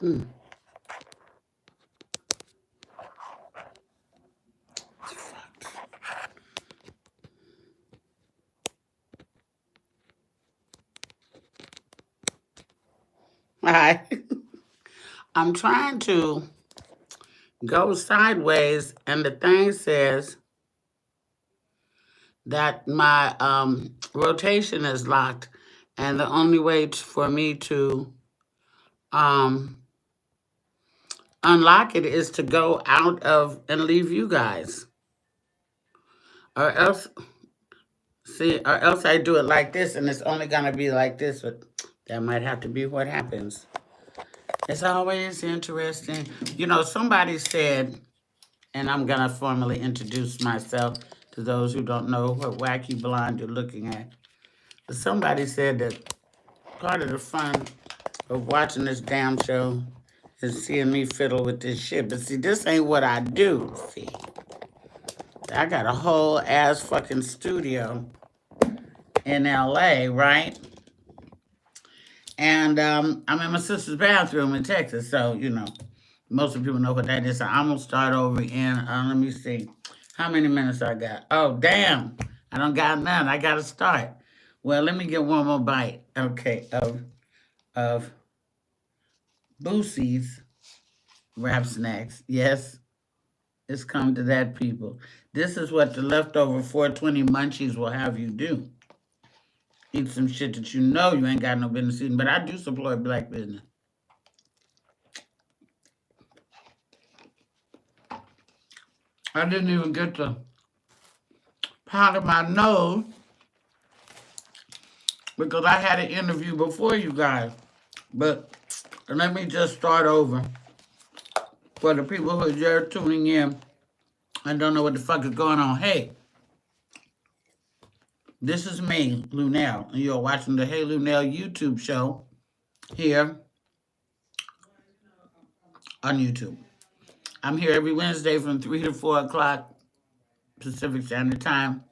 Mm. Hi. I'm trying to go sideways, and the thing says that my rotation is locked, and the only way for me to um, unlock it is to go out of and leave you guys, or else or else I do it like this, and it's only gonna be like this. But that might have to be what happens. It's always interesting. You know, somebody said, and I'm gonna formally introduce myself to those who don't know what wacky blonde you're looking at. But somebody said that part of the fun of watching this damn show is seeing me fiddle with this shit. But see, this ain't what I do. See, I got a whole ass fucking studio in LA, right? And I'm in my sister's bathroom in Texas, so you know, most of the people know what that is. So I'm gonna start over in. Let me see, how many minutes I got? Oh damn, I don't got none. I gotta start. Well, let me get one more bite. Okay, of Boosie's wrap snacks. Yes, it's come to that, people. This is what the leftover 420 munchies will have you do. Eat some shit that you know you ain't got no business eating, but I do support black business. I didn't even get to powder my nose because I had an interview before you guys. But let me just start over for the people who are just tuning in and don't know what the fuck is going on. Hey, this is me, Luenell, and you're watching the Hey Luenell YouTube show here on YouTube. I'm here every Wednesday from 3 to 4 o'clock Pacific Standard Time,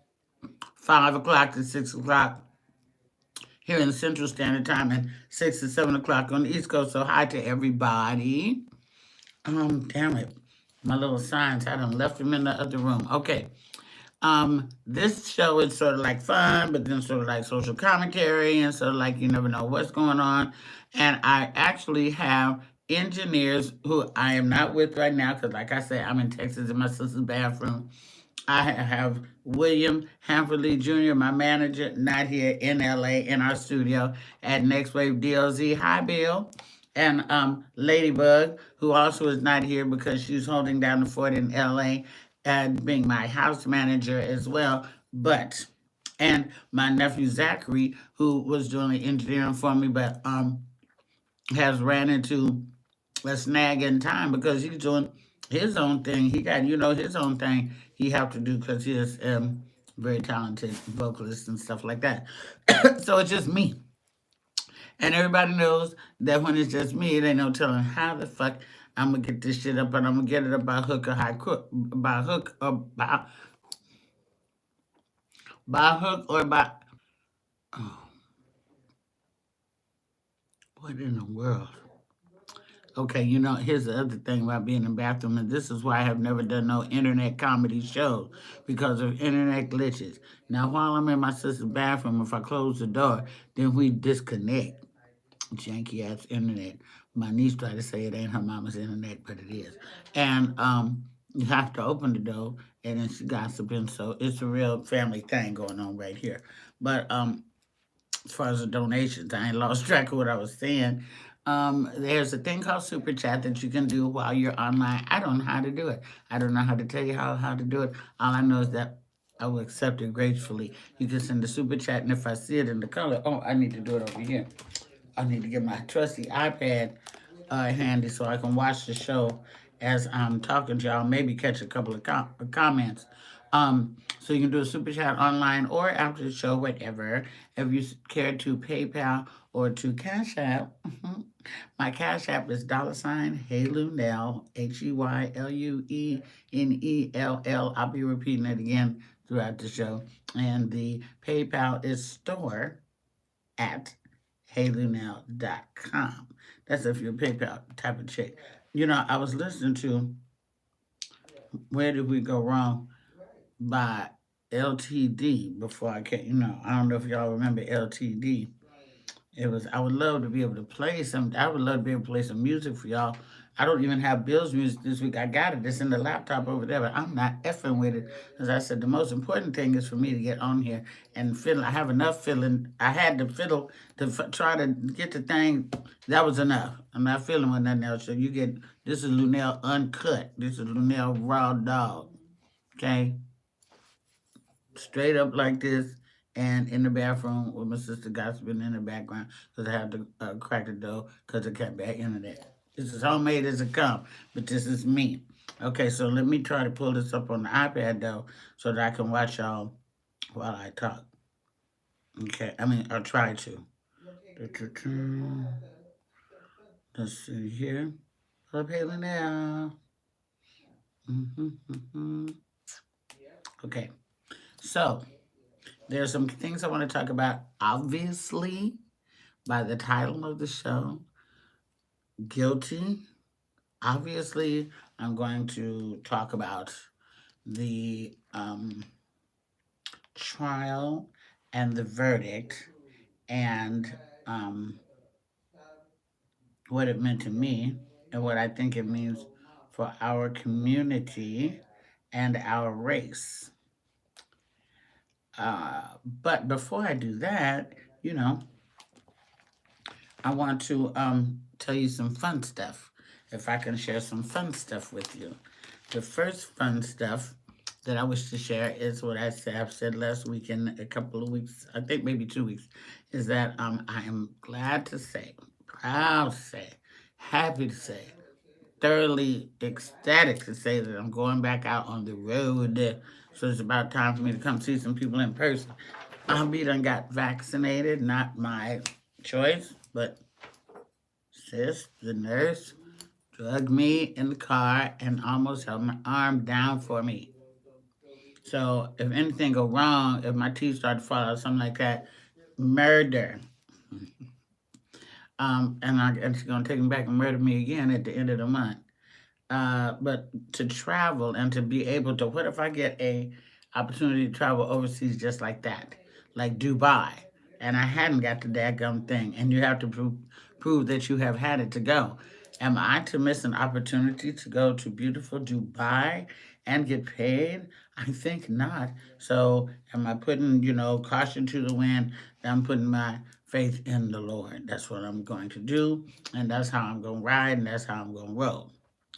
5 o'clock to 6 o'clock here in Central Standard Time, and 6 to 7 o'clock on the East Coast. So hi to everybody. Damn it. My little signs, I done left them in the other room. Okay. This show is sort of like fun, but then sort of like social commentary and sort of like you never know what's going on. And I actually have engineers who I am not with right now because, like I said, I'm in Texas in my sister's bathroom. I have William Hanfordly Jr., my manager, not here in LA in our studio at Next Wave DLZ. Hi, Bill. And Ladybug, who also is not here because she's holding down the fort in LA and being my house manager as well. But, and my nephew Zachary, who was doing the engineering for me, but has ran into a snag in time because he's doing his own thing. He got, you know, his own thing he have to do because he is very talented vocalist and stuff like that. So it's just me. And everybody knows that when it's just me, it ain't no telling how the fuck I'm gonna get this shit up, and I'm gonna get it up by hook or by hook or by hook or by. Oh, what in the world? Okay, you know, here's the other thing about being in the bathroom, and this is why I have never done no internet comedy shows because of internet glitches. Now, while I'm in my sister's bathroom, if I close the door, then we disconnect. Janky ass internet. My niece tried to say it ain't her mama's internet, but it is. And you have to open the door, and then she gossiping. So it's a real family thing going on right here. But as far as the donations, I ain't lost track of what I was saying. There's a thing called Super Chat that you can do while you're online. I don't know how to do it. I don't know how to tell you how to do it. All I know is that I will accept it gracefully. You can send a Super Chat, and if I see it in the color, oh, I need to do it over here. I need to get my trusty iPad handy so I can watch the show as I'm talking to y'all. Maybe catch a couple of comments. So you can do a super chat online or after the show, whatever. If you care to PayPal or to Cash App, my Cash App is $ HeyLuenell, HeyLuenell. I'll be repeating it again throughout the show. And the PayPal is store at HeyLuenell.com. That's if you're a PayPal type of chick. You know, I was listening to Where Did We Go Wrong by LTD before I came. You know, I don't know if y'all remember LTD. It was. I would love to be able to play some. I would love to be able to play some music for y'all. I don't even have Bill's music this week. I got it. It's in the laptop over there, but I'm not effing with it. As I said, the most important thing is for me to get on here and fiddle. I have enough fiddling. I had to fiddle to try to get the thing. That was enough. I'm not fiddling with nothing else. So you get this is Luenell uncut. This is Luenell raw dog. Okay, straight up like this, and in the bathroom with my sister gossiping in the background because I had to crack the door because I kept bad internet. This is homemade as it come, but this is me. Okay, so let me try to pull this up on the iPad though, so that I can watch y'all while I talk. Okay, I mean I'll try to. Let's see here. Up here now. Okay, so there's some things I want to talk about. Obviously, by the title of the show, guilty. Obviously, I'm going to talk about the trial and the verdict and um, what it meant to me and what I think it means for our community and our race. But before I do that, you know, I want to tell you some fun stuff. If I can share some fun stuff with you. The first fun stuff that I wish to share is what I've said last week and a couple of weeks, I think maybe 2 weeks, is that I am glad to say, proud to say, happy to say, thoroughly ecstatic to say that I'm going back out on the road. So it's about time for me to come see some people in person. Be done got vaccinated, not my choice, but sis, the nurse, drug me in the car and almost held my arm down for me. So if anything go wrong, if my teeth start to fall out, something like that, murder. And she's gonna take me back and murder me again at the end of the month. But to travel and to be able to, what if I get a opportunity to travel overseas just like that, like Dubai, and I hadn't got the daggum thing, and you have to prove that you have had it to go. Am I to miss an opportunity to go to beautiful Dubai and get paid? I think not. So am I putting, caution to the wind? I'm putting my faith in the Lord. That's what I'm going to do, and that's how I'm going to ride, and that's how I'm going to roll.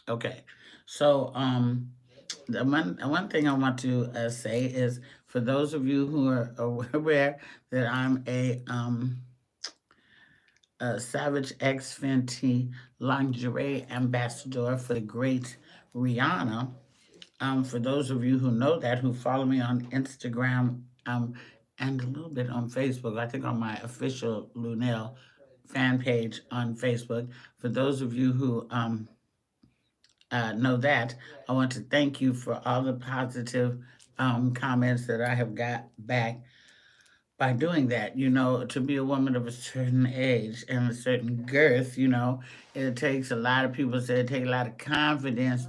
Okay, so the one thing I want to say is for those of you who are aware that I'm a Savage X Fenty lingerie ambassador for the great Rihanna. For those of you who know that, who follow me on Instagram and a little bit on Facebook, I think on my official Luenell fan page on Facebook. For those of you who know that, I want to thank you for all the positive comments that I have got back by doing that. To be a woman of a certain age and a certain girth, it takes a lot of people say it takes a lot of confidence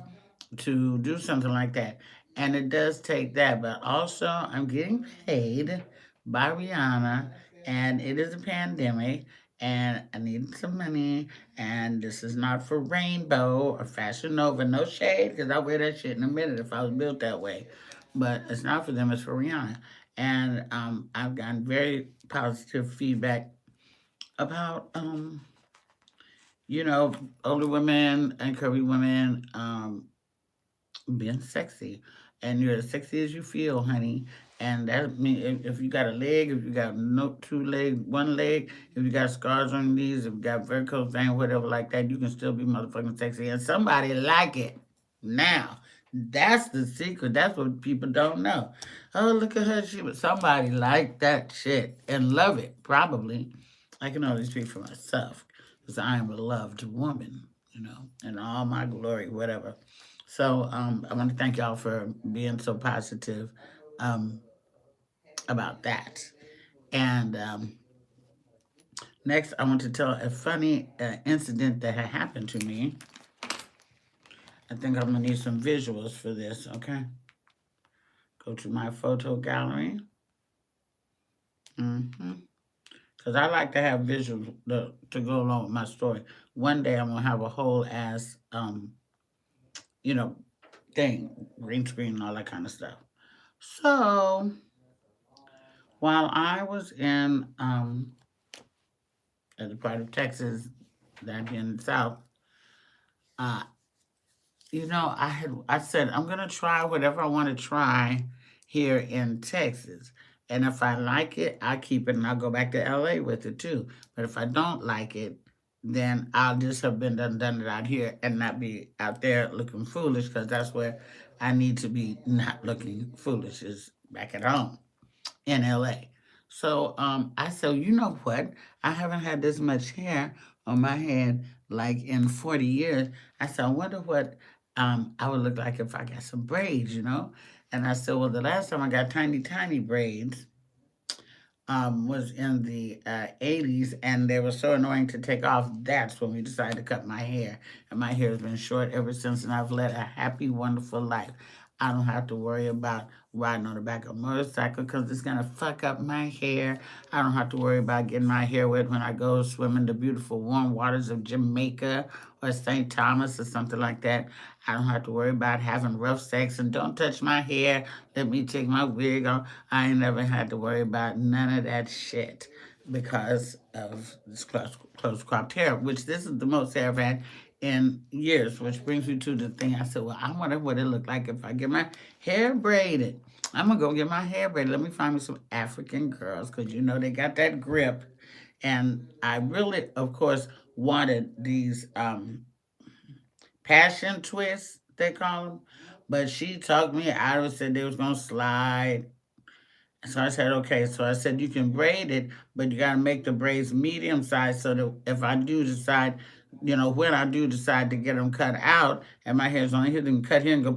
to do something like that. And it does take that, but also I'm getting paid by Rihanna, and it is a pandemic, and I need some money, and this is not for Rainbow or Fashion Nova. No shade, because I wear that shit in a minute if I was built that way. But it's not for them, it's for Rihanna. And I've gotten very positive feedback about, older women and curvy women being sexy, and you're as sexy as you feel, honey. And that means if you got a leg, if you got no two legs, one leg, if you got scars on your knees, if you got varicose vein, whatever like that, you can still be motherfucking sexy, and somebody like it. Now, that's the secret. That's what people don't know. Oh, look at her. Somebody like that shit and love it. Probably. I can only speak for myself because I am a loved woman, in all my glory, whatever. So I want to thank y'all for being so positive um, about that. And Next, I want to tell a funny incident that had happened to me. I think I'm gonna need some visuals for this, okay? Go to my photo gallery. Because I like to have visuals to go along with my story. One day I'm gonna have a whole ass, you know, thing, green screen and all that kind of stuff. So while I was in at the part of Texas that in the South, uh, I said I'm gonna try whatever I want to try here in Texas, and if I like it, I keep it and I'll go back to LA with it too. But if I don't like it, then I'll just have been done it out here and not be out there looking foolish because that's where I need to be not looking foolish is back at home in LA. So I said, you know what? I haven't had this much hair on my head like in 40 years. I said, I wonder what I would look like if I got some braids, you know? And I said, well, the last time I got tiny, tiny braids, was in the 80s, and they were so annoying to take off. That's when we decided to cut my hair. And my hair has been short ever since, and I've led a happy, wonderful life. I don't have to worry about riding on the back of a motorcycle because it's going to fuck up my hair. I don't have to worry about getting my hair wet when I go swim in the beautiful warm waters of Jamaica or St. Thomas or something like that. I don't have to worry about having rough sex and don't touch my hair. Let me take my wig off. I ain't never had to worry about none of that shit because of this close cropped hair, which this is the most hair I've had in years, which brings me to the thing. I said, well, I wonder what it look like if I get my hair braided. I'm gonna go get my hair braided. Let me find me some African girls, because you know they got that grip. And I really, of course, wanted these passion twists, they call them. But she talked me out of it, said they was gonna slide. So I said, okay. So I said, you can braid it, but you got to make the braids medium size so that if I do decide, when I do decide to get them cut out and my hair's on here, then cut here and go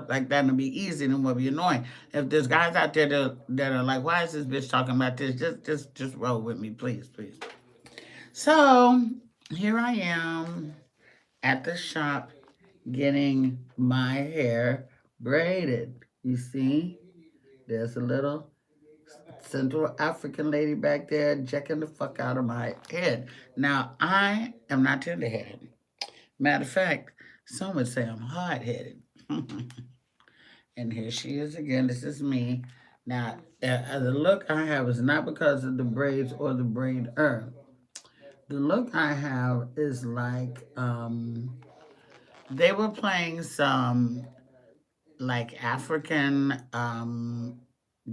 like that and it'll be easy and it won't be annoying. If there's guys out there that are like, why is this bitch talking about this? Just roll with me, please, please. So here I am at the shop getting my hair braided. You see, there's a little Central African lady back there checking the fuck out of my head. Now, I am not tender headed. Matter of fact, some would say I'm hard headed. And here she is again. This is me. Now, the look I have is not because of the braids or the braider. The look I have is like they were playing some like African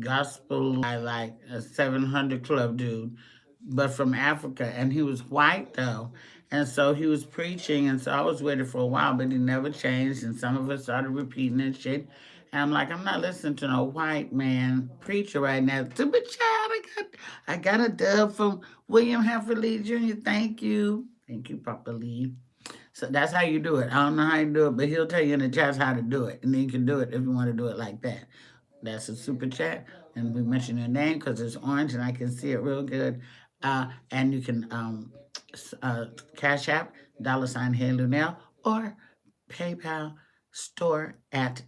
gospel by like a 700 Club dude, but from Africa. And he was white though. And so he was preaching. And so I was with it for a while, but he never changed. And some of us started repeating and shit. And I'm like, I'm not listening to no white man preacher right now. Super child, I got a dub from William Heffer Lee Jr. Thank you. Thank you, Papa Lee. So that's how you do it. I don't know how you do it, but he'll tell you in the chat how to do it. And then you can do it if you want to do it like that. That's a super chat. And we mention your name because it's orange and I can see it real good. And you can Cash App, $ HeyLuenell, or PayPal store at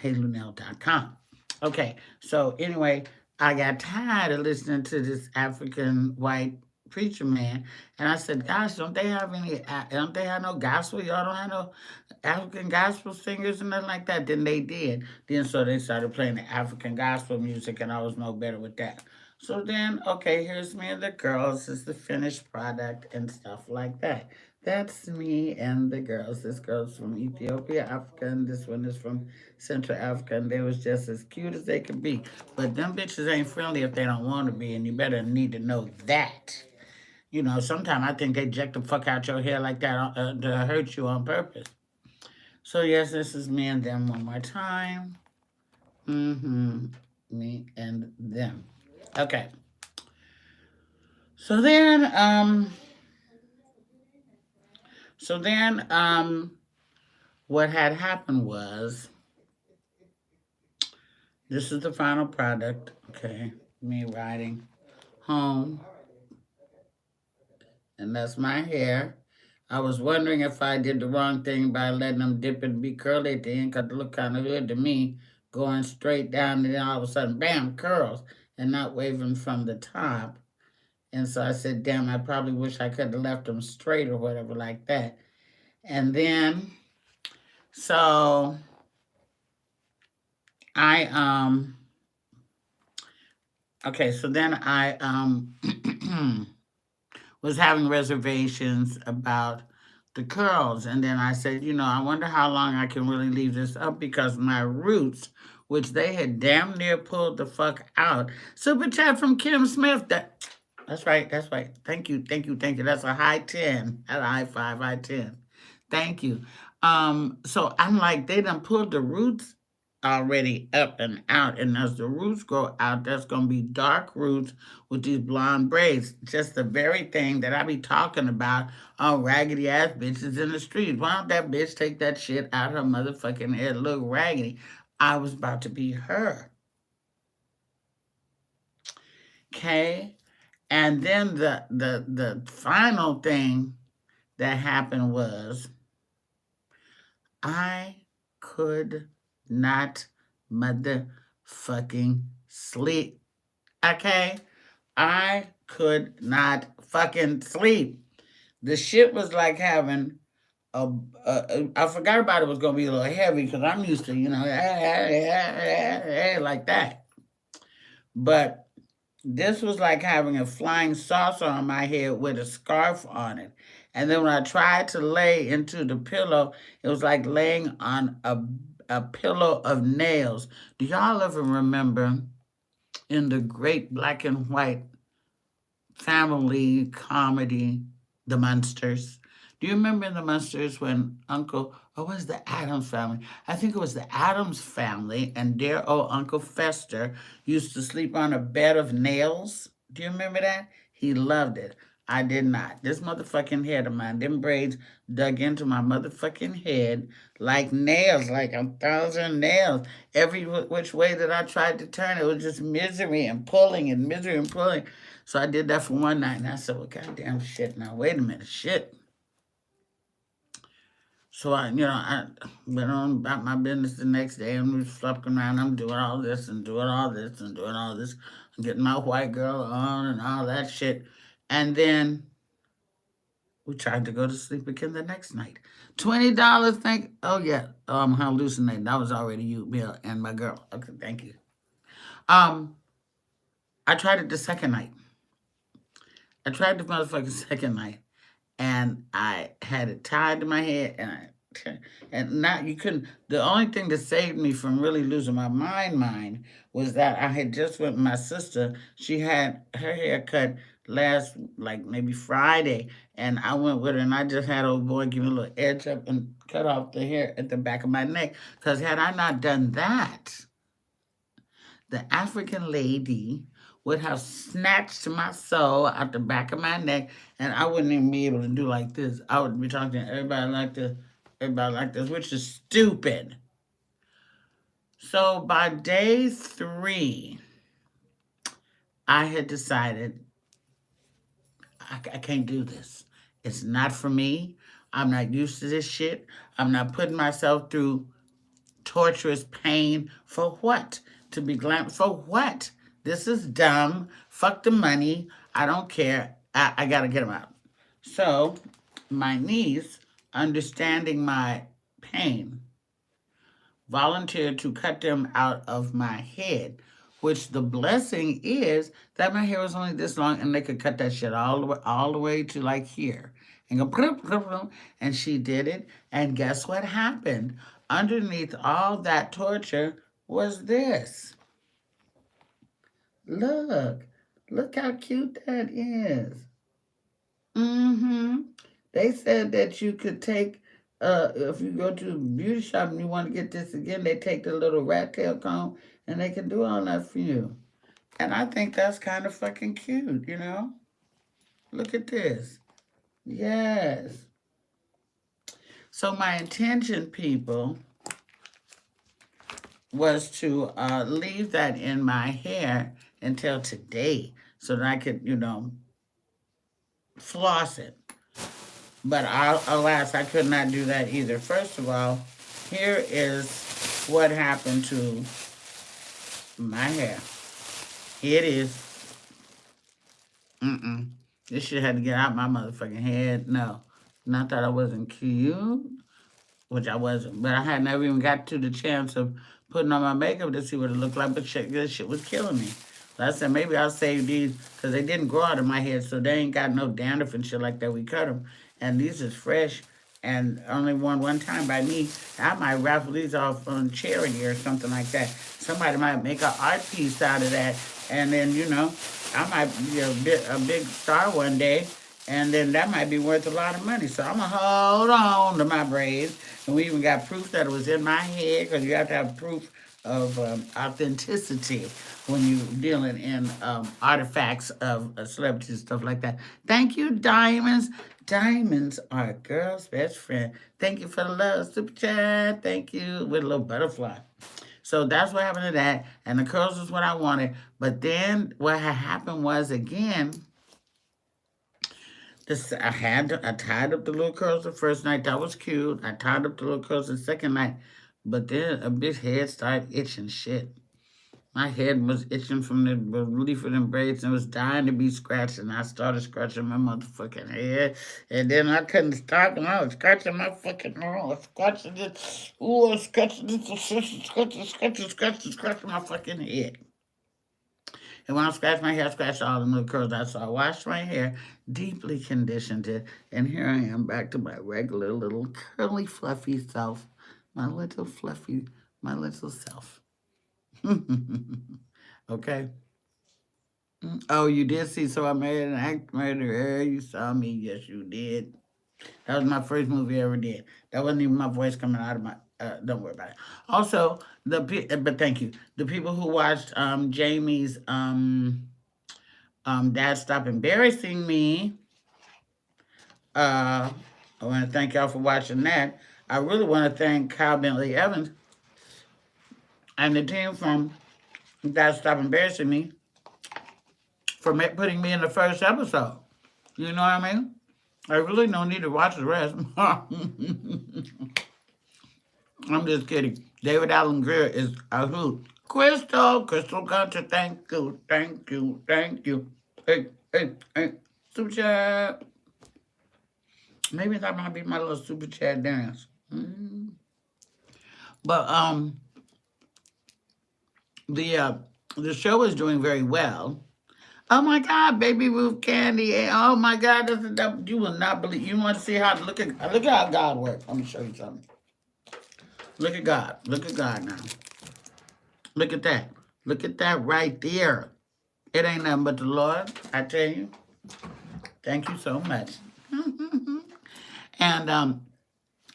HeyLuenell.com. Okay, so anyway, I got tired of listening to this African white preacher man, and I said, "Gosh, Don't they have no gospel? Y'all don't have no African gospel singers and nothing like that." Then they did. Then so they started playing the African gospel music, and I was no better with that. So then, okay, here's me and the girls. It's the finished product and stuff like that. That's me and the girls. This girl's from Ethiopia, Africa, and this one is from Central Africa, and they was just as cute as they could be. But them bitches ain't friendly if they don't want to be, and you better need to know that. Sometimes I think they jack the fuck out your hair like that to hurt you on purpose. So yes, this is me and them one more time. Me and them. Okay. So then, what had happened was, this is the final product. Okay, me riding home and that's my hair. I was wondering if I did the wrong thing by letting them dip and be curly at the end, because it looked kind of good to me, going straight down and then all of a sudden, bam, curls, and not waving from the top. And so I said, damn, I probably wish I could have left them straight or whatever like that. And then, so I, okay, so then I, was having reservations about the curls. And then I said, I wonder how long I can really leave this up, because my roots, which they had damn near pulled the fuck out. Super chat from Kim Smith. That's right. That's right. Thank you. Thank you. Thank you. That's a high 10. At a high 5, high 10. Thank you. So I'm like, they done pulled the roots already up and out. And as the roots grow out, there's gonna be dark roots with these blonde braids. Just the very thing that I be talking about on raggedy ass bitches in the street. Why don't that bitch take that shit out her motherfucking head? Look raggedy. I was about to be her. Okay. And then the final thing that happened was I could not motherfucking sleep. Okay? I could not fucking sleep. The shit was like having I forgot about it was gonna be a little heavy, because I'm used to, like that. But this was like having a flying saucer on my head with a scarf on it. And then when I tried to lay into the pillow, it was like laying on a pillow of nails. Do y'all ever remember in the great black and white family comedy, The Munsters? Do you remember in The Munsters when or was the Adams family? I think it was the Adams family, and dear old Uncle Fester used to sleep on a bed of nails. Do you remember that? He loved it. I did not. This motherfucking head of mine, them braids dug into my motherfucking head like nails, like 1,000 nails. Every which way that I tried to turn, it was just misery and pulling and misery and pulling. So I did that for one night, and I said, well, goddamn shit, now wait a minute, shit. So I went on about my business the next day, and we was fucking around. I'm doing all this and doing all this and doing all this, and getting my white girl on and all that shit. And then we tried to go to sleep again the next night. $20, oh yeah, I'm hallucinating. That was already you, Bill, and my girl. Okay, thank you. Um, I tried it the second night. I tried the motherfucking second night, and I had it tied to my head, and now you couldn't. The only thing that saved me from really losing my mind was that I had just went with my sister. She had her hair cut last, like maybe Friday, and I went with her, and I just had old boy give me a little edge up and cut off the hair at the back of my neck. Because had I not done that, the African lady would have snatched my soul out the back of my neck, and I wouldn't even be able to do like this. I would be talking to everybody like this, which is stupid. So by day 3, I had decided I can't do this. It's not for me. I'm not used to this shit. I'm not putting myself through torturous pain for what? To be glam for what? This is dumb. Fuck the money. I don't care. I gotta get them out. So my niece, understanding my pain, volunteered to cut them out of my head. Which the blessing is that my hair was only this long, and they could cut that shit all the way to like here, and go, and she did it. And guess what happened? Underneath all that torture was this. Look, look how cute that is. Mm-hmm. They said that you could take, if you go to a beauty shop and you want to get this again, they take the little rat tail comb and they can do all that for you. And I think that's kind of fucking cute, Look at this. Yes. So my intention, people, was to leave that in my hair until today so that I could, floss it. But alas, I could not do that either. First of all, here is what happened to my hair. Here it is. This shit had to get out my motherfucking head. No. Not that I wasn't cute, which I wasn't, but I had never even got to the chance of putting on my makeup to see what it looked like, but this shit was killing me. So I said, maybe I'll save these, because they didn't grow out of my head, so they ain't got no dandruff and shit like that. We cut them, and these is fresh, and only worn one time by me. I might raffle these off on charity or something like that. Somebody might make an art piece out of that, and then, you know, I might be a big star one day, and then that might be worth a lot of money. So I'm going to hold on to my braids. And we even got proof that it was in my head, because you have to have proof of authenticity when you're dealing in artifacts of celebrities and stuff like that. Thank you, Diamonds. Diamonds are a girl's best friend. Thank you for the love, super chat. Thank you, with a little butterfly. So that's what happened to that. And the curls is what I wanted. But then what had happened was, again, I tied up the little curls the first night. That was cute. I tied up the little curls the second night. But then a bitch head started itching shit. My head was itching from the relief of them braids and was dying to be scratched. And I started scratching my motherfucking head. And then I couldn't stop, and I was scratching my fucking nose. Scratching this. Ooh, scratching this. Scratching my fucking head. And when I scratched my hair, I scratched all the little curls out. So I washed my hair, deeply conditioned it, and here I am back to my regular little curly, fluffy self. My little fluffy, my little self. Okay. Oh, you did see So I Married an Act Murderer. You saw me. Yes, you did. That was my first movie I ever did. That wasn't even my voice coming out of my. Don't worry about it. Also, but thank you. The people who watched Jamie's Dad Stop Embarrassing Me. I want to thank y'all for watching that. I really want to thank Kyle Bentley Evans and the team from Dad Stop Embarrassing Me for putting me in the first episode. You know what I mean? I really don't need to watch the rest. I'm just kidding. David Allen Greer is a hoot. Crystal Gunter, thank you, thank you, thank you. Hey, hey, hey, super chat. Maybe that might be my little super chat dance. But the show is doing very well. Oh my God, Baby Ruth Candy. Oh my God, you will not believe. You want to see how look at how God works. Let me show you something. Look at God. Look at God now. Look at that. Look at that right there. It ain't nothing but the Lord, I tell you. Thank you so much. And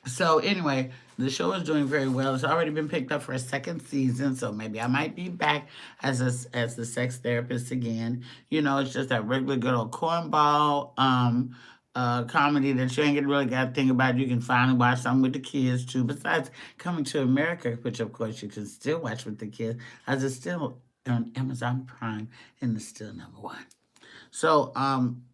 so anyway, the show is doing very well. It's already been picked up for a second season, so maybe I might be back as the sex therapist again. You know, it's just that regular good old cornball comedy that you ain't really got to think about. You can finally watch something with the kids too. Besides Coming to America, which of course you can still watch with the kids, as it's still on Amazon Prime and it's still #1. So,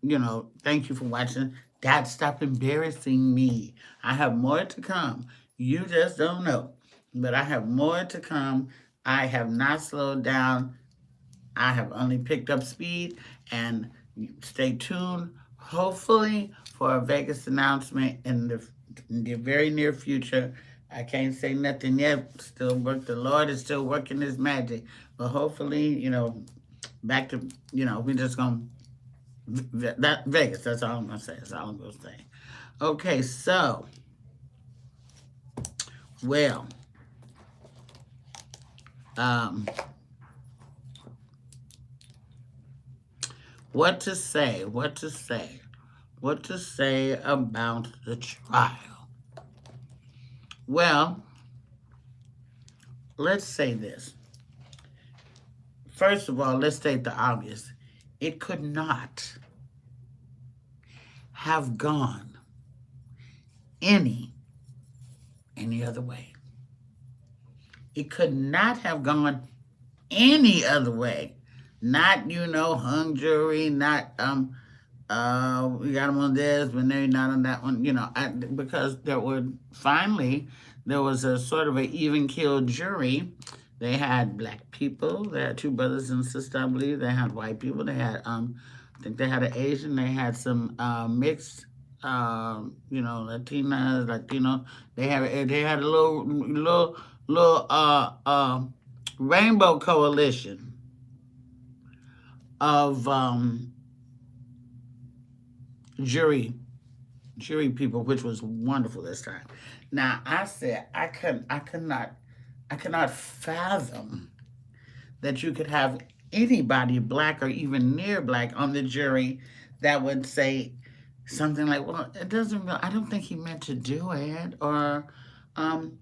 you know, thank you for watching. Dad, stop embarrassing me. I have more to come. You just don't know. But I have more to come. I have not slowed down. I have only picked up speed. And stay tuned, hopefully, for a Vegas announcement in the very near future. I can't say nothing yet. Still work. The Lord is still working his magic. But hopefully, you know, back to, you know, we're just going to that Vegas, that's all I'm gonna say. That's all I'm gonna say. Okay, so well, what to say? What to say? What to say about the trial? Well, let's say this. First of all, let's state the obvious. It could not have gone any other way. It could not have gone any other way. Not, you know, hung jury, not We got them on this, but they're not on that one. Because there was a sort of an even killed jury. They had black people. They had two brothers and sister, I believe. They had white people. They had I think they had an Asian. They had some mixed, Latinas, Latino. They had a little rainbow coalition of jury people, which was wonderful this time. Now I said I could not fathom that you could have anybody black or even near black on the jury that would say something like, "Well, it doesn't. I don't think he meant to do it," or um,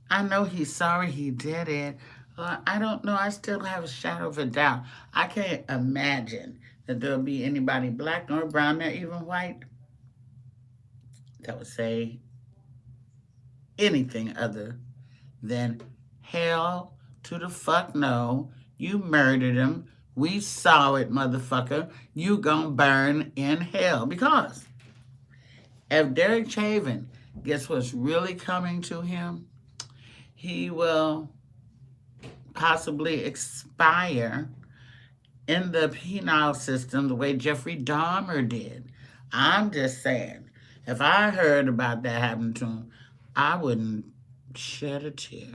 "I know he's sorry he did it." I don't know. I still have a shadow of a doubt. I can't imagine that there'll be anybody black nor brown nor even white that would say anything other than hell to the fuck no. You murdered him. We saw it, motherfucker. You gonna burn in hell. Because if Derek Chauvin gets what's really coming to him, he will possibly expire in the penal system the way Jeffrey Dahmer did. I'm just saying, if I heard about that happening to him, I wouldn't shed a tear.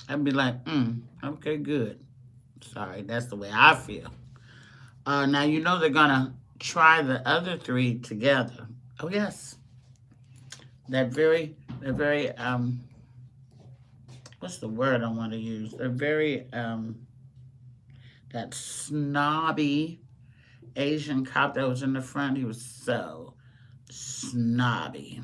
I'd be like, okay, good. Sorry, that's the way I feel. Now, they're going to try the other three together. Oh, yes. That very, what's the word I want to use? They're very, that snobby Asian cop that was in the front, he was so snobby.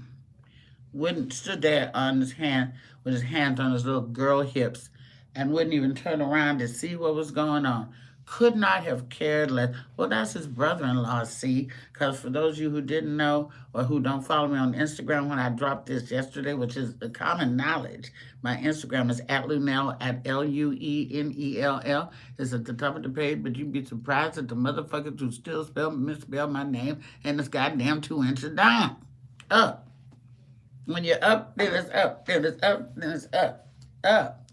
Wouldn't stood there on his hand with his hands on his little girl hips and wouldn't even turn around to see what was going on. Could not have cared less. Well, that's his brother-in-law, see, because for those of you who didn't know or who don't follow me on Instagram, when I dropped this yesterday, which is the common knowledge, my Instagram is @Luenell, @LUENELL. It's at the top of the page, but you'd be surprised at the motherfuckers who still misspell my name, and it's goddamn 2 inches down. Up. When you're up, then it's up, then it's up, then it's up, up.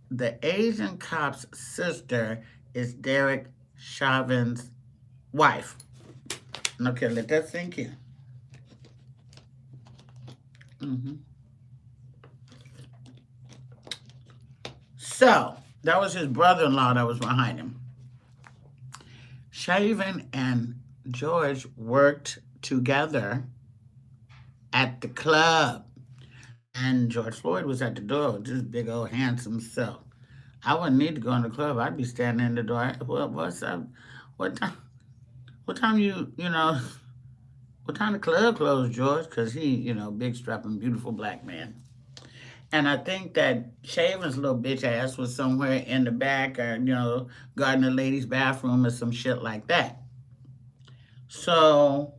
The Asian cop's sister is Derek Chauvin's wife. Okay, let that sink in. So, that was his brother-in-law that was behind him. Chauvin and George worked together at the club. And George Floyd was at the door with this big old handsome self. I wouldn't need to go in the club. I'd be standing in the door. Well, what's up? What time? What time what time the club closed, George? Because he, big strapping, beautiful black man. And I think that Chauvin's little bitch ass was somewhere in the back or, guarding the ladies' bathroom or some shit like that. So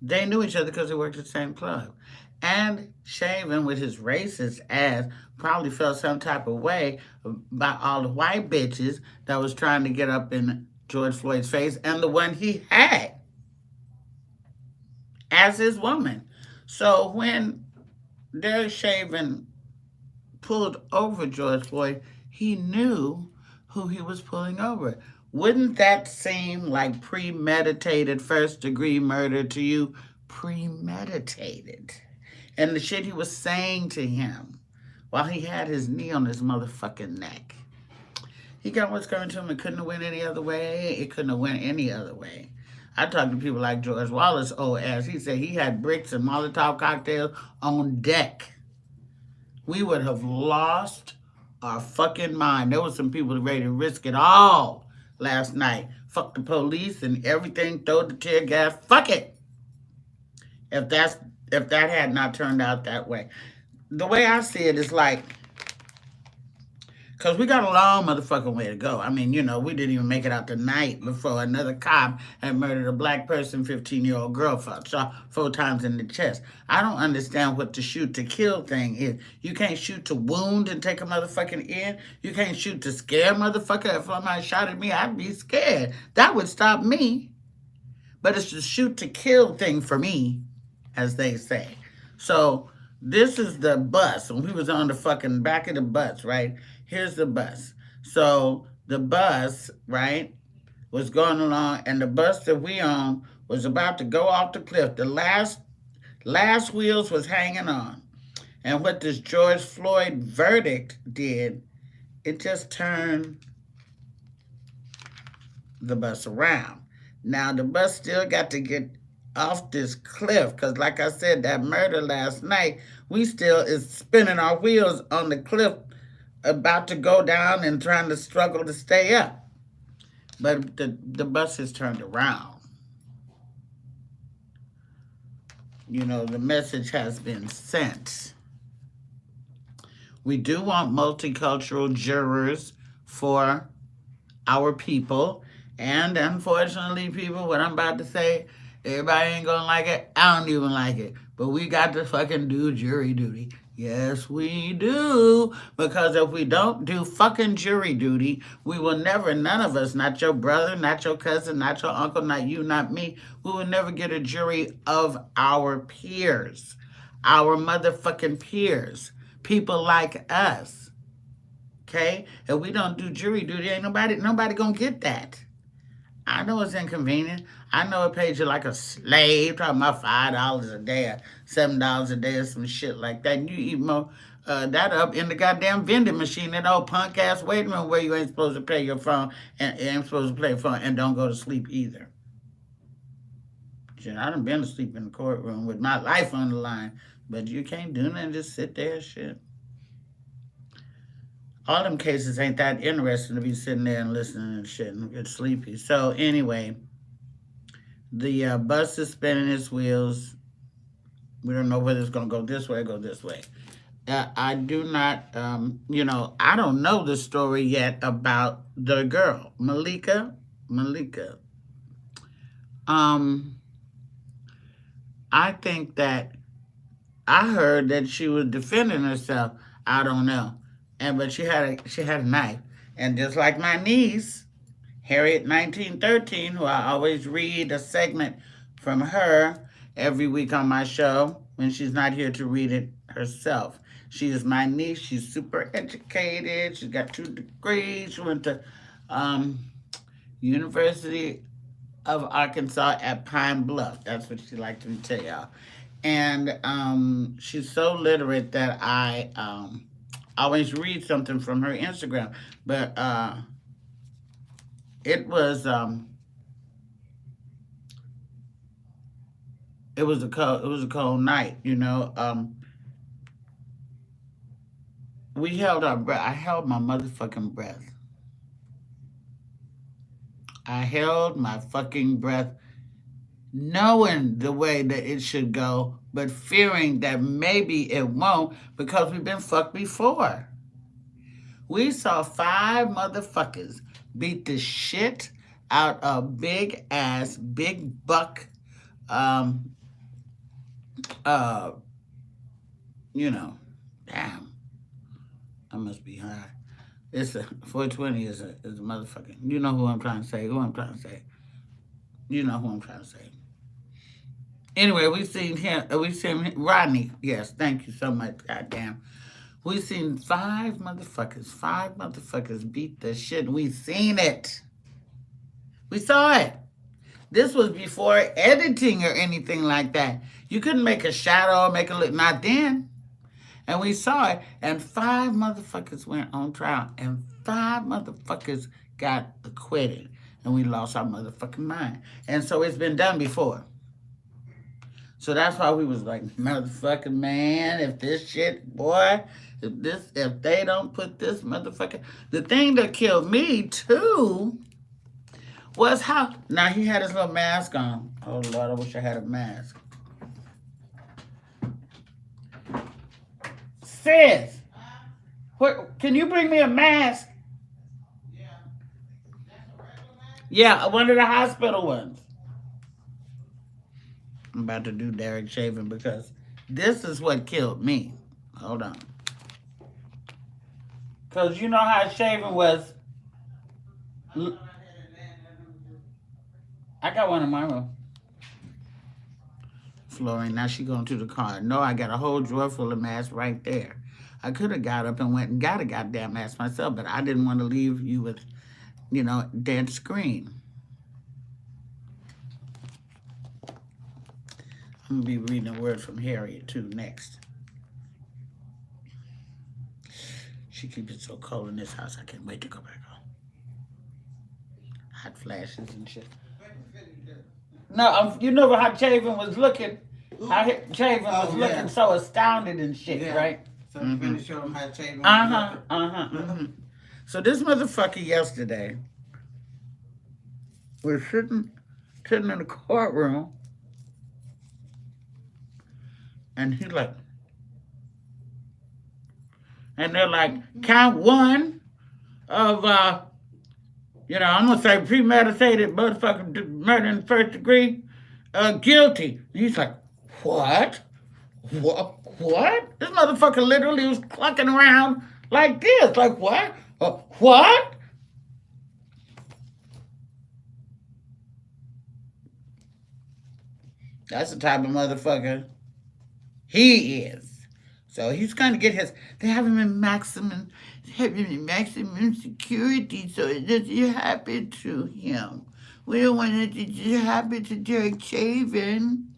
they knew each other because they worked at the same club. And Chauvin, with his racist ass, probably felt some type of way about all the white bitches that was trying to get up in George Floyd's face and the one he had as his woman. So when Derek Chauvin pulled over George Floyd, he knew who he was pulling over. Wouldn't that seem like premeditated first-degree murder to you? Premeditated. And the shit he was saying to him while he had his knee on his motherfucking neck. He got what's coming to him. It couldn't have went any other way. It couldn't have went any other way. I talked to people like George Wallace, old ass. He said he had bricks and Molotov cocktails on deck. We would have lost our fucking mind. There was some people ready to risk it all last night. Fuck the police and everything. Throw the tear gas. Fuck it. If that had not turned out that way. The way I see it is like, Because we got a long motherfucking way to go. I mean, you know, we didn't even make it out the night before another cop had murdered a black person, 15-year-old girl, shot 4 times in the chest. I don't understand what the shoot to kill thing is. You can't shoot to wound and take a motherfucking in. You can't shoot to scare motherfucker. If somebody shot at me, I'd be scared. That would stop me. But it's the shoot to kill thing for me, as they say. So this is the bus. When we was on the fucking back of the bus, right? Here's the bus. So the bus, right, was going along, and the bus that we on was about to go off the cliff. The last wheels was hanging on. And what this George Floyd verdict did, it just turned the bus around. Now the bus still got to get off this cliff, because like I said, that murder last night, we still is spinning our wheels on the cliff, about to go down and trying to struggle to stay up. But the bus has turned around. You know, the message has been sent. We do want multicultural jurors for our people. And unfortunately, people, what I'm about to say, everybody ain't gonna like it. I don't even like it. But we got to fucking do jury duty. Yes, we do. Because if we don't do fucking jury duty, we will never, none of us, not your brother, not your cousin, not your uncle, not you, not me, we will never get a jury of our peers. Our motherfucking peers. People like us. Okay? If we don't do jury duty, ain't nobody gonna get that. I know it's inconvenient. I know it pays you like a slave, talking about $5 a day or $7 a day or some shit like that. And you eat more that up in the goddamn vending machine, that old punk ass waiting room where you ain't supposed to pay your phone and ain't supposed to play your phone and don't go to sleep either. Shit, I done been asleep in the courtroom with my life on the line, but you can't do nothing, just sit there, shit. All them cases ain't that interesting to be sitting there and listening and shit and get sleepy. So anyway, the bus is spinning its wheels. We don't know whether it's going to go this way or go this way. I do not, you know, I don't know the story yet about the girl, Malika. I think that I heard that she was defending herself. I don't know. But she had a knife. And just like my niece, Harriet 1913, who I always read a segment from her every week on my show when she's not here to read it herself. She is my niece. She's super educated. She's got 2 degrees. She went to University of Arkansas at Pine Bluff. That's what she liked to tell y'all. And she's so literate that I always read something from her Instagram. But it was a cold night, you know. We held our breath. I held my motherfucking breath. I held my fucking breath, knowing the way that it should go, but fearing that maybe it won't, because we've been fucked before. We saw 5 motherfuckers beat the shit out of big ass, big buck, you know, damn, I must be high. It's a 420 is a motherfucking. You know who I'm trying to say. You know who I'm trying to say. Anyway, we seen him. Rodney. Yes, thank you so much. Goddamn. We seen 5 motherfuckers beat the shit. We seen it. We saw it. This was before editing or anything like that. You couldn't make a shadow or make a look. Not then. And we saw it, and 5 motherfuckers went on trial, and 5 motherfuckers got acquitted, and we lost our motherfucking mind. And so it's been done before. So that's why we was like, motherfucking man, if this shit, boy, if they don't put this motherfucker, the thing that killed me too was how, now he had his little mask on. Oh Lord, I wish I had a mask. Sis, Can you bring me a mask? Yeah, one of the hospital ones. I'm about to do Derek Chauvin because this is what killed me. Hold on. Because you know how Chauvin was. I got one in my room. Flooring. Now she going to the car. No, I got a whole drawer full of masks right there. I could have got up and went and got a goddamn mask myself, but I didn't want to leave you with, dead screen. I'm going to be reading a word from Harriet, too, next. She keeps it so cold in this house, I can't wait to go back home. Hot flashes and shit. No, you know how Chauvin was looking? How Chauvin was looking so astounded and shit, right? So you're going to show them how Chauvin was looking? So this motherfucker yesterday was sitting in the courtroom, and he like, and they're like, count one of, I'm going to say premeditated motherfucking murder in the first degree, guilty. And he's like, what? What? This motherfucker literally was clucking around like this. Like, what? What? That's the type of motherfucker he is. So he's going to get they have him in maximum security, so it doesn't happen to him. We don't want it to happen to Derek Chauvin.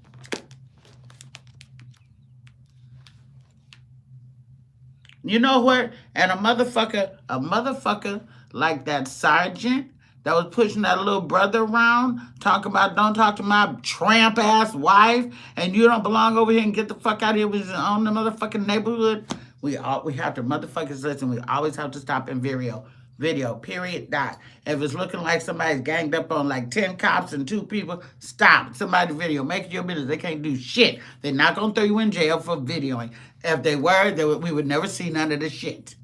You know what? And a motherfucker like that sergeant that was pushing that little brother around, talking about don't talk to my tramp ass wife, and you don't belong over here and get the fuck out of here with on the motherfucking neighborhood. We have to motherfuckers listen. We always have to stop in video. Period. Dot. If it's looking like somebody's ganged up on like 10 cops and 2 people, stop. Somebody video. Make it your business. They can't do shit. They're not gonna throw you in jail for videoing. If they were, we would never see none of this shit.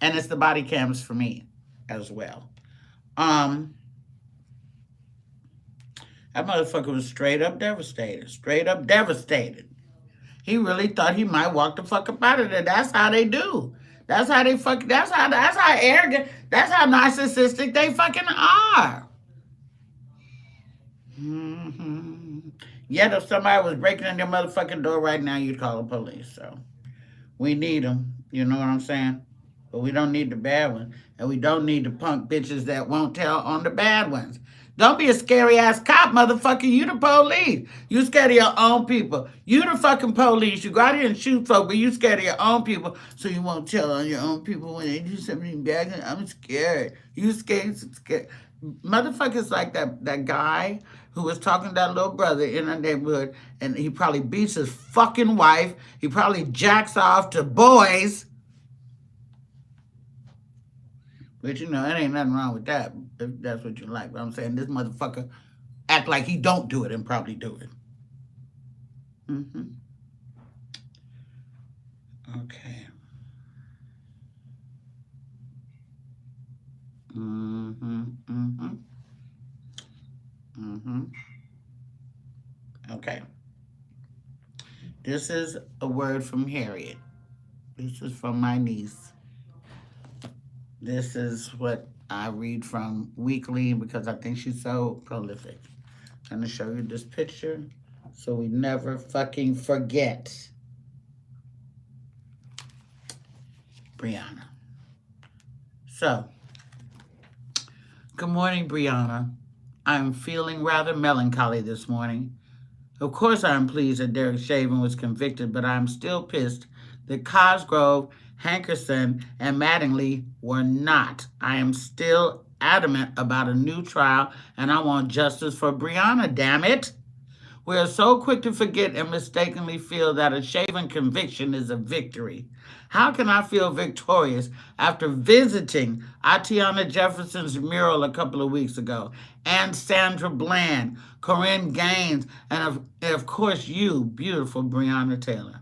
And it's the body cams for me as well. That motherfucker was straight up devastated. He really thought he might walk the fuck up out of there. That's how they do. That's how arrogant, that's how narcissistic they fucking are. Yet if somebody was breaking in your motherfucking door right now, you'd call the police. So we need them. You know what I'm saying? But we don't need the bad ones. And we don't need the punk bitches that won't tell on the bad ones. Don't be a scary ass cop, motherfucker. You the police. You scared of your own people. You the fucking police. You go out here and shoot folk, but you scared of your own people, so you won't tell on your own people when they do something bad. I'm scared. You scared. Motherfuckers like that guy who was talking to that little brother in our neighborhood, and he probably beats his fucking wife. He probably jacks off to boys. But it ain't nothing wrong with that, if that's what you like. But I'm saying this motherfucker act like he don't do it and probably do it. Okay. Okay. This is a word from Harriet. This is from my niece. This is what I read from weekly because I think she's so prolific. I'm going to show you this picture so we never fucking forget. Breonna. So, good morning, Breonna. I'm feeling rather melancholy this morning. Of course, I'm pleased that Derek Chauvin was convicted, but I'm still pissed that Cosgrove, Hankerson, and Mattingly were not. I am still adamant about a new trial, and I want justice for Breonna, damn it. We are so quick to forget and mistakenly feel that a Chauvin conviction is a victory. How can I feel victorious after visiting Atiana Jefferson's mural a couple of weeks ago, and Sandra Bland, Corinne Gaines, and of course you, beautiful Breonna Taylor?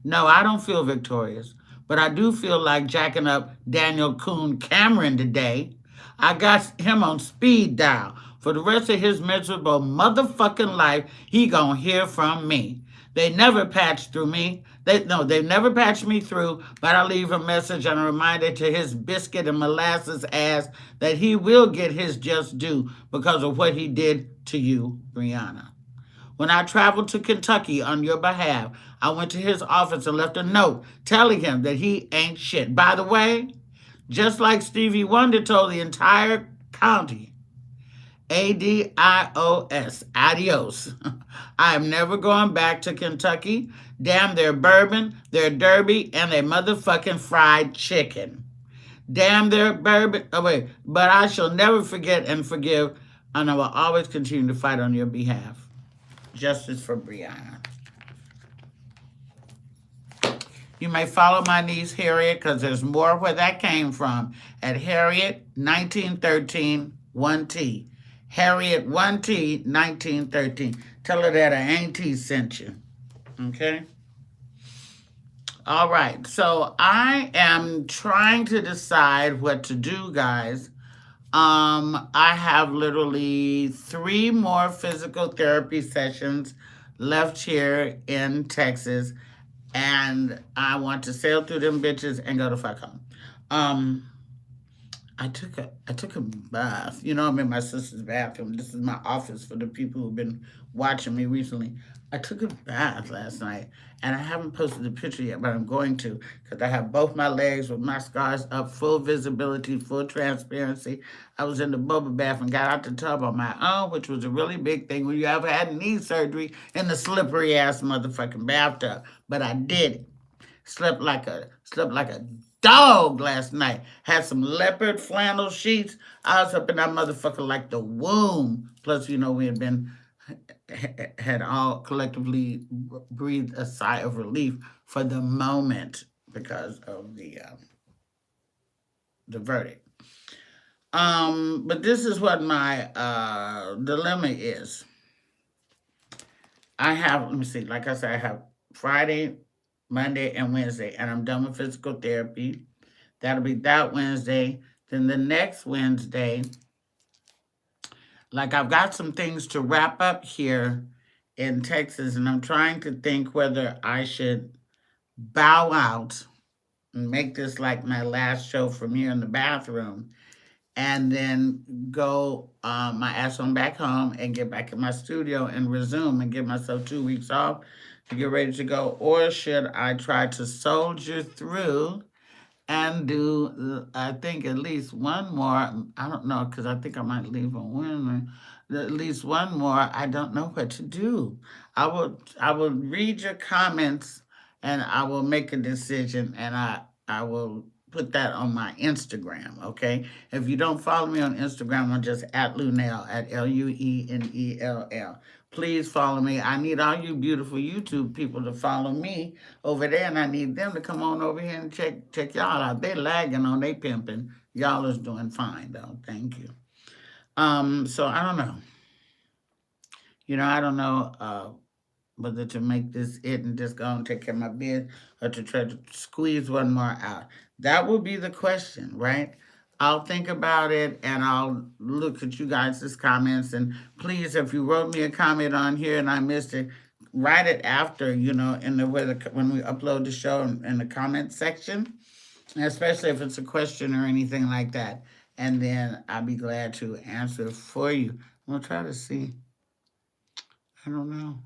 No, I don't feel victorious, but I do feel like jacking up Daniel Coon Cameron today. I got him on speed dial. For the rest of his miserable motherfucking life, he gonna hear from me. They never patched through me. They never patched me through, but I leave a message and a reminder to his biscuit and molasses ass that he will get his just due because of what he did to you, Breonna. When I traveled to Kentucky on your behalf, I went to his office and left a note telling him that he ain't shit. By the way, just like Stevie Wonder told the entire county, ADIOS, adios. I am never going back to Kentucky. Damn their bourbon, their derby, and their motherfucking fried chicken. Damn their bourbon. Oh, wait. But I shall never forget and forgive, and I will always continue to fight on your behalf. Justice for Breonna. You may follow my niece Harriet because there's more where that came from at Harriet 1913 1T. Harriet 1T 1913. Tell her that her auntie sent you. Okay? All right. So I am trying to decide what to do, guys. I have literally 3 more physical therapy sessions left here in Texas, and I want to sail through them bitches and go to fuck home. I took a bath. You know, I'm in my sister's bathroom. This is my office for the people who've been watching me recently. I took a bath last night, and I haven't posted a picture yet, but I'm going to because I have both my legs with my scars up, full visibility, full transparency. I was in the bubble bath and got out the tub on my own, which was a really big thing when you ever had knee surgery in the slippery ass motherfucking bathtub. But I did it. Slept like a dog last night. Had some leopard flannel sheets. I was up in that motherfucker like the womb. Plus, you know, we had all collectively breathed a sigh of relief for the moment because of the verdict. But this is what my dilemma is. I have, let me see, like I said, I have Friday, Monday, and Wednesday, and I'm done with physical therapy. That'll be that Wednesday. Then the next Wednesday, like I've got some things to wrap up here in Texas, and I'm trying to think whether I should bow out and make this like my last show from here in the bathroom, and then go my ass on back home and get back in my studio and resume and give myself 2 weeks off to get ready to go, or should I try to soldier through and do, I think, at least one more. I don't know, because I think I might leave on Wednesday. At least one more. I don't know what to do. I will read your comments and I will make a decision, and I will put that on my Instagram, okay? If you don't follow me on Instagram, I'm just at Luenell, at Luenell. Please follow me. I need all you beautiful YouTube people to follow me over there, and I need them to come on over here and check y'all out. They lagging on they pimping. Y'all is doing fine though. Thank you. So I don't know. You know, I don't know whether to make this it and just go and take care of my bed or to try to squeeze one more out. That will be the question, right? I'll think about it and I'll look at you guys' comments. And please, if you wrote me a comment on here and I missed it, write it after, you know, in the when we upload the show in the comment section, especially if it's a question or anything like that. And then I'll be glad to answer for you. I'm gonna try to see. I don't know.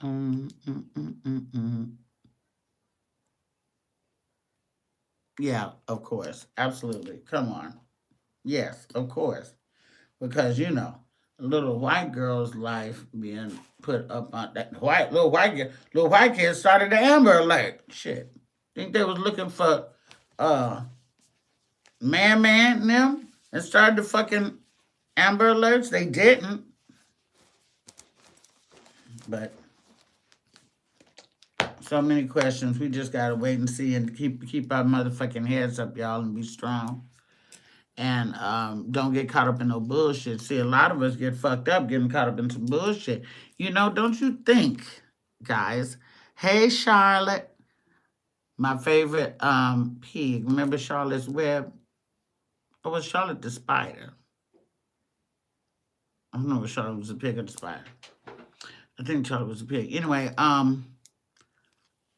Mm, mm, mm, mm, mm. Yeah, of course. Absolutely. Come on. Yes, of course. Because, you know, a little white girl's life being put up on that little white kid started the Amber Alert. Shit. Think they was looking for uh Man and them and started the fucking Amber Alerts? They didn't. But so many questions. We just gotta wait and see and keep our motherfucking heads up, y'all, and be strong. And don't get caught up in no bullshit. See, a lot of us get fucked up getting caught up in some bullshit. You know, don't you think, guys, Hey, Charlotte. My favorite pig. Remember Charlotte's Web? Or was Charlotte the spider? I don't know if Charlotte was a pig or the spider. I think Charlotte was a pig. Anyway, um,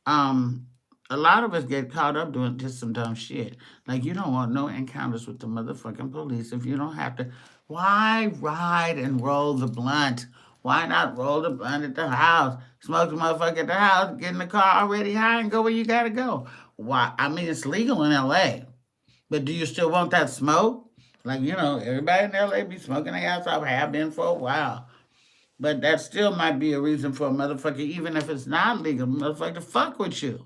a lot of us get caught up doing just some dumb shit. Like you don't want no encounters with the motherfucking police if you don't have to. Why ride and roll the blunt? Why not roll the blunt at the house? Smoke the motherfucker at the house, get in the car already high and go where you gotta go. Why? I mean, it's legal in LA, but do you still want that smoke? Like, everybody in LA be smoking their ass off, have been for a while. But that still might be a reason for a motherfucker, even if it's not legal, motherfucker to fuck with you.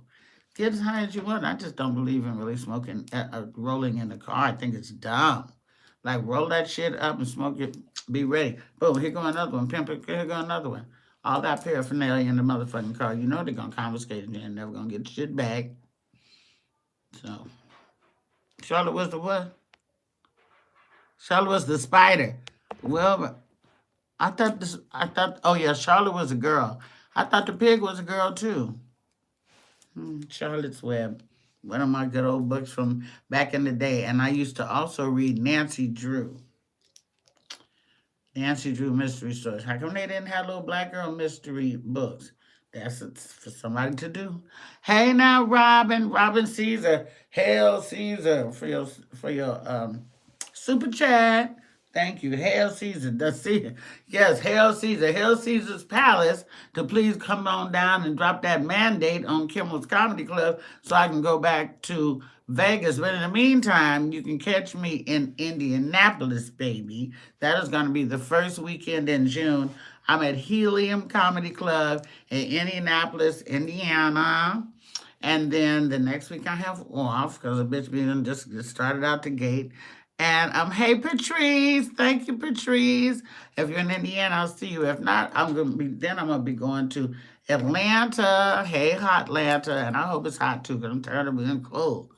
Get as high as you want. I just don't believe in really smoking, rolling in the car. I think it's dumb. Like, roll that shit up and smoke it. Be ready. Boom, here go another one. Pimp it, here go another one. All that paraphernalia in the motherfucking car. You know they're going to confiscate it and never going to get the shit back. So, Charlotte was the what? Charlotte was the spider. Well, oh yeah, Charlotte was a girl. I thought the pig was a girl too. Charlotte's Web, one of my good old books from back in the day. And I used to also read Nancy Drew. Nancy Drew mystery stories. How come they didn't have little black girl mystery books? That's for somebody to do. Hey now, Robin Caesar, Hail Caesar for your super chat. Thank you. Hail Caesar. Yes, Hail Caesar. Hail Caesar's Palace to please come on down and drop that mandate on Kimmel's Comedy Club so I can go back to Vegas. But in the meantime, you can catch me in Indianapolis, baby. That is going to be the first weekend in June. I'm at Helium Comedy Club in Indianapolis, Indiana. And then the next week I have off because the bitch being just started out the gate. And hey Patrice, thank you Patrice. If you're in Indiana, I'll see you. If not, I'm gonna be going to Atlanta. Hey, hot Atlanta, and I hope it's hot too because I'm tired of being cold.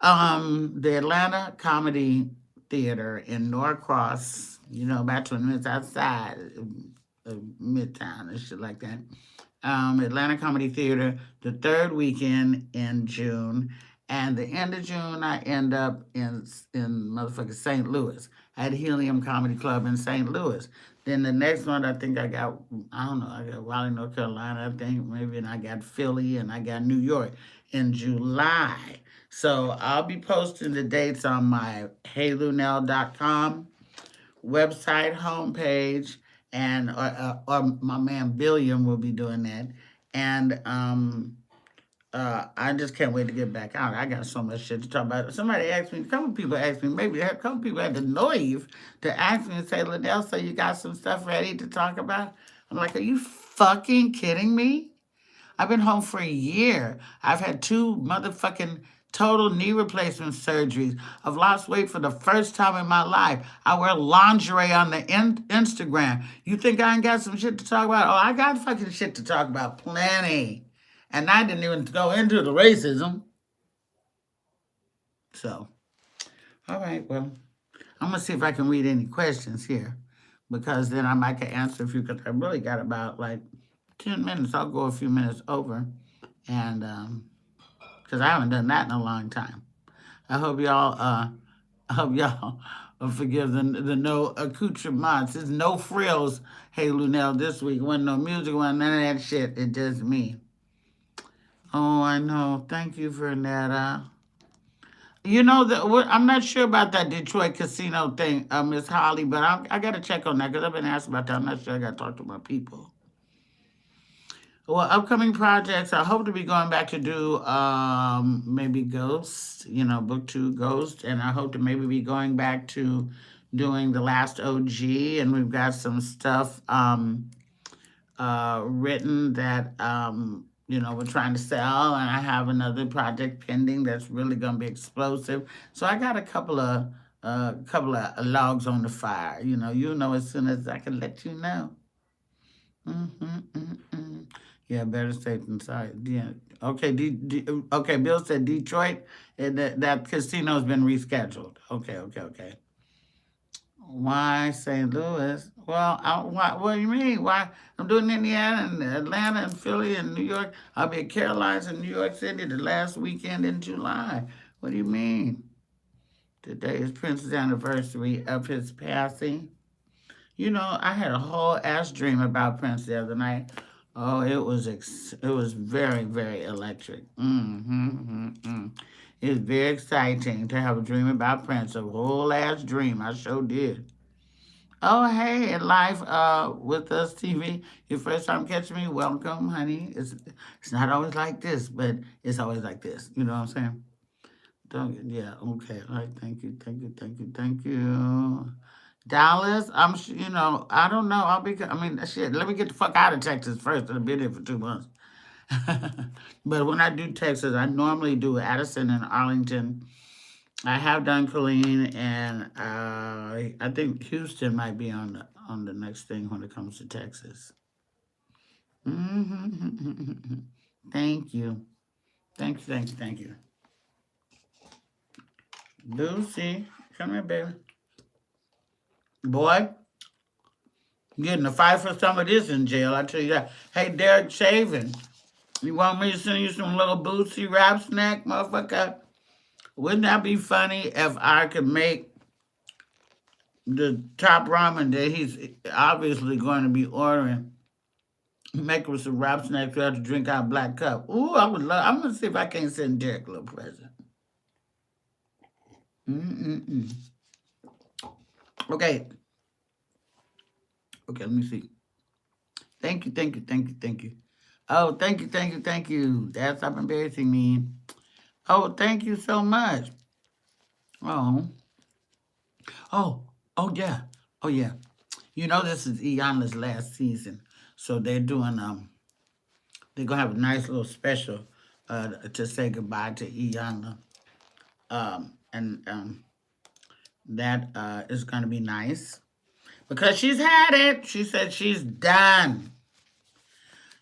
The Atlanta Comedy Theater in Norcross, about 20 minutes outside of Midtown and shit like that. Atlanta Comedy Theater, the third weekend in June. And the end of June, I end up in motherfucking St. Louis at Helium Comedy Club in St. Louis. Then the next one, I think I got Raleigh, North Carolina, I think maybe, and I got Philly, and I got New York in July. So I'll be posting the dates on my HeyLuenell.com website homepage, and or my man Billiam will be doing that. And I just can't wait to get back out. I got so much shit to talk about. Somebody asked me, a couple people asked me, maybe a couple people had the nerve to ask me and say, Luenell, so you got some stuff ready to talk about? I'm like, are you fucking kidding me? I've been home for a year. I've had 2 motherfucking total knee replacement surgeries. I've lost weight for the first time in my life. I wear lingerie on the Instagram. You think I ain't got some shit to talk about? Oh, I got fucking shit to talk about. Plenty. And I didn't even go into the racism. So, all right, well, I'm going to see if I can read any questions here. Because then I might can answer a few, because I really got about 10 minutes. I'll go a few minutes over. And, because I haven't done that in a long time. I hope y'all forgive the no accoutrements. There's no frills, Hey Luenell, this week. Wasn't no music, wasn't none of that shit. It's just me. Oh, I know. Thank you for that. I'm not sure about that Detroit casino thing, Miss Holly, but I got to check on that because I've been asked about that. I'm not sure. I got to talk to my people. Well, upcoming projects, I hope to be going back to do maybe Ghost, book 2 Ghost, and I hope to maybe be going back to doing The Last OG, and we've got some stuff written that we're trying to sell, and I have another project pending that's really going to be explosive. So I got a couple of logs on the fire. As soon as I can let you know. Yeah, better safe than sorry. Yeah. Okay. Okay. Bill said Detroit, and that casino's been rescheduled. Okay. Why St. Louis? Well, what do you mean? Why? I'm doing Indiana and Atlanta and Philly and New York. I'll be at Caroline's in New York City the last weekend in July. What do you mean? Today is Prince's anniversary of his passing. You know, I had a whole ass dream about Prince the other night. Oh, it was very, very electric. It was very exciting to have a dream about Prince. A whole ass dream. I sure did. Oh, hey, at Live with Us TV. Your first time catching me, welcome, honey. It's not always like this, but it's always like this. You know what I'm saying? Don't, yeah, okay. All right, thank you, thank you, thank you, thank you. Dallas, you know, I don't know. I mean, shit, let me get the fuck out of Texas first. I've been here for 2 months. But when I do Texas, I normally do Addison and Arlington. I have done Colleen, and I think Houston might be on the next thing when it comes to Texas. Thank you, thank you, thank you, thank you. Lucy, come here, baby. Boy, getting a fight for some of this in jail, I tell you that. Hey, Derek Chauvin, you want me to send you some little Bootsy rap snack, motherfucker? Wouldn't that be funny if I could make the top ramen that he's obviously going to be ordering, make him some rap snacks, we have to drink out of black cup. Ooh, I would love. I'm gonna see if I can't send Derek a little present. Mm-mm-mm. Okay. Okay, let me see. Thank you, thank you, thank you, thank you. Oh, thank you, thank you, thank you. That's stop embarrassing me. Oh, thank you so much. Oh, oh, oh yeah, oh yeah. You know this is Iana's last season, so they're gonna have a nice little special to say goodbye to Iana, and that is gonna be nice because she's had it. She said she's done.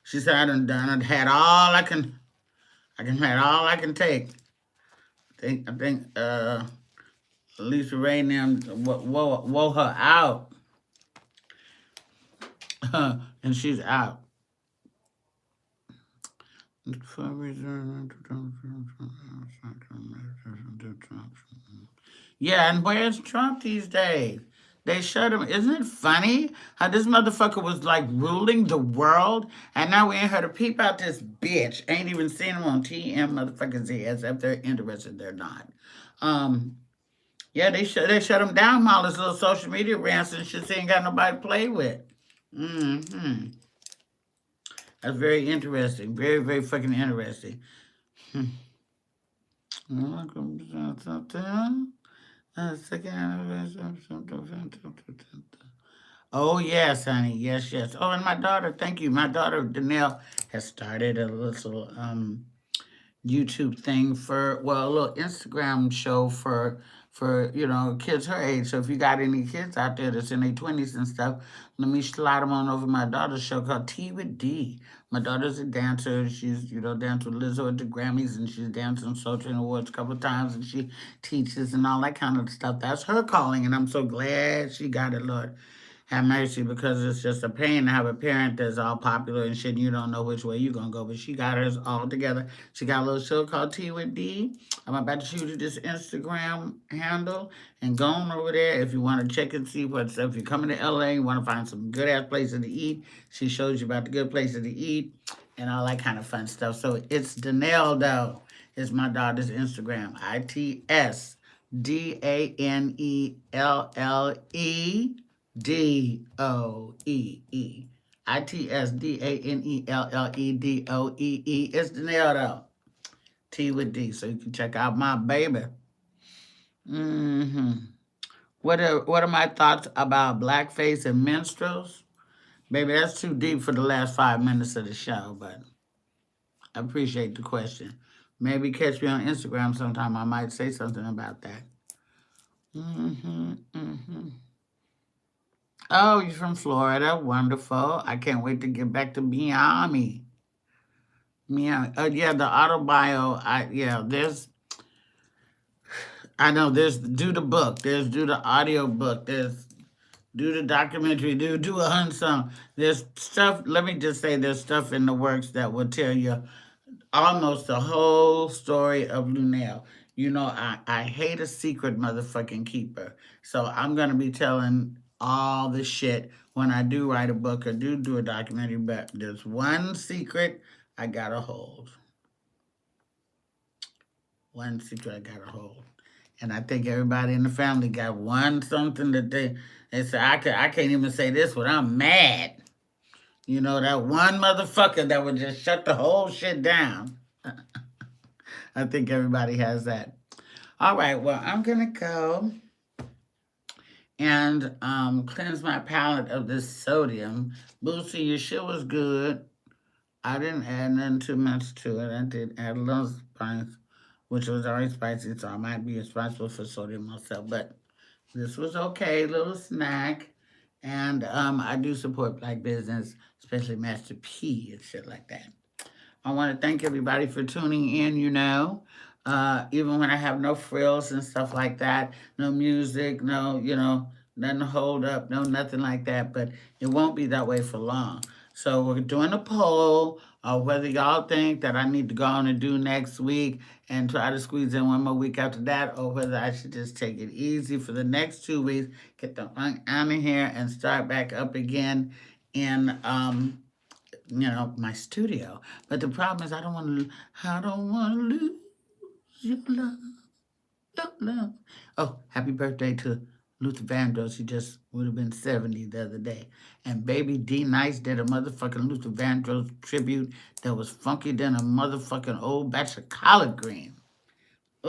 She said I've had all had all I can take. I think Lisa Ray and them wore her out, and she's out. Yeah, and where's Trump these days? They shut him. Isn't it funny how this motherfucker was like ruling the world, and now we ain't heard a peep out this bitch. Ain't even seen him on TM motherfuckers as if they're interested. They're not. Um, yeah, they shut him down. All his little social media rants and shit. He ain't got nobody to play with. Mm-hmm. That's very interesting. Very, very fucking interesting. Oh yes, honey. Yes, yes. Oh, and my daughter, thank you. My daughter Danelle has started a little YouTube thing a little Instagram show for kids her age. So if you got any kids out there that's in their 20s and stuff, let me slide them on over my daughter's show called Tea with D. My daughter's a dancer. She's danced with Lizzo at the Grammys, and she's danced on Sultran Awards a couple of times, and she teaches and all that kind of stuff. That's her calling, and I'm so glad she got it, Lord. Have mercy, because it's just a pain to have a parent that's all popular and shit, and you don't know which way you're gonna go. But she got hers all together. She got a little show called Tea with D. I'm about to shoot you this Instagram handle and go on over there if you want to check and see what's up. If you're coming to LA, you want to find some good ass places to eat. She shows you about the good places to eat and all that kind of fun stuff. So it's Danelle though. It's my daughter's Instagram. ITSDANELLE. DOEE. ITSDANELLEDOEE. It's Danelle though. T with D. So you can check out my baby. What are my thoughts about blackface and minstrels? Baby, that's too deep for the last 5 minutes of the show, but I appreciate the question. Maybe catch me on Instagram sometime. I might say something about that. Oh, you're from Florida. Wonderful. I can't wait to get back to Miami. Miami. Oh, yeah, the auto bio. There's do the book. There's do the audio book. There's do the documentary, do a hunt song. There's stuff. Let me just say, there's stuff in the works that will tell you almost the whole story of Luenell. You know, I hate a secret motherfucking keeper. So I'm gonna be telling all the shit when I do write a book or do a documentary. But there's one secret I gotta hold. One secret I gotta hold. And I think everybody in the family got one something that they say I can't even say this when I'm mad. You know, that one motherfucker that would just shut the whole shit down. I think everybody has that. All right, well, I'm gonna go and cleanse my palate of this sodium. Boosie, your shit was good. I didn't add nothing too much to it. I did add a little spice, which was already spicy, so I might be responsible for sodium myself. But this was okay, little snack. And I do support black business, especially Master P and shit like that. I want to thank everybody for tuning in, you know. Even when I have no frills and stuff like that, no music, no, you know, nothing to hold up, no nothing like that, but it won't be that way for long. So we're doing a poll of whether y'all think that I need to go on and do next week and try to squeeze in one more week after that, or whether I should just take it easy for the next 2 weeks, get the funk out of here and start back up again in you know, my studio. But the problem is I don't want to lose your love, your love. Oh, happy birthday to Luther Vandross. He just would have been 70 the other day. And baby D Nice did a motherfucking Luther Vandross tribute that was funky than a motherfucking old batch of collard green.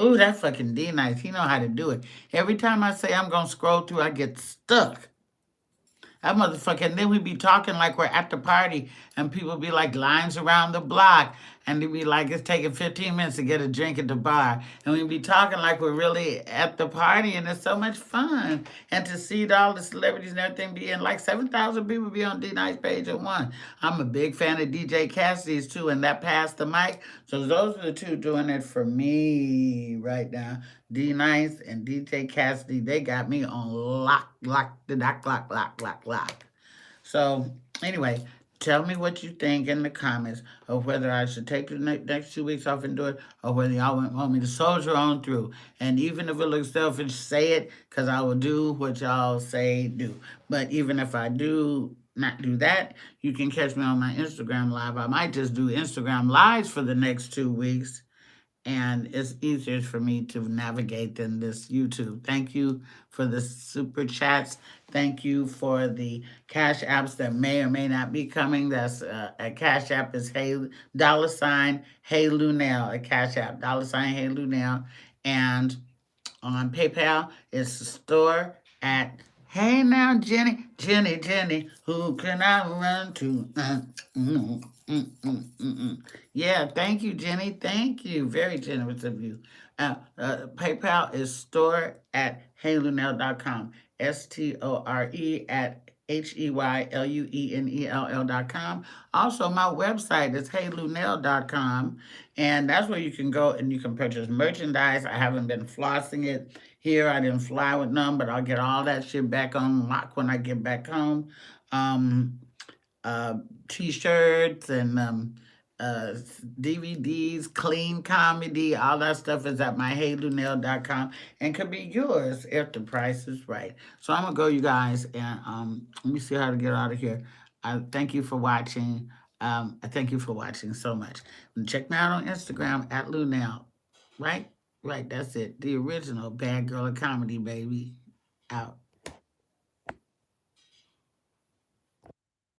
Ooh, that fucking D Nice. He know how to do it. Every time I say I'm gonna scroll through, I get stuck. That motherfucker, and then we be talking like we're at the party, and people be like lines around the block, and they be like, it's taking 15 minutes to get a drink at the bar. And we be talking like we're really at the party, and it's so much fun. And to see all the celebrities and everything be in, like 7,000 people be on D-Nice page at once. I'm a big fan of DJ Cassidy's too, and that passed the mic. So those are the two doing it for me right now. D-Nice and DJ Cassidy, they got me on lock. So anyway, tell me what you think in the comments of whether I should take the next 2 weeks off and do it, or whether y'all want me to soldier on through. And even if it looks selfish, say it, because I will do what y'all say do. But even if I do not do that, you can catch me on my Instagram live. I might just do Instagram lives for the next 2 weeks, and it's easier for me to navigate than this YouTube. Thank you for the super chats. Thank you for the cash apps that may or may not be coming. That's a cash app is $HeyLuenell, a cash app $HeyLuenell, and on PayPal it's the store at Hey now, Jenny, who can I run to? Yeah, thank you, Jenny. Thank you. Very generous of you. PayPal is store at HeyLuenell.com. STORE at HeyLuenell.com. Also, my website is HeyLuenell.com, and that's where you can go and you can purchase merchandise. I haven't been flossing it here. I didn't fly with none, but I'll get all that shit back on lock when I get back home. Um, T-shirts and DVDs, clean comedy, all that stuff is at myheyluenell.com and could be yours if the price is right. So I'm gonna go, you guys, and let me see how to get out of here. I thank you for watching. I thank you for watching so much. And check me out on Instagram at Luenell. Right? Right, that's it. The original bad girl of comedy, baby. Out.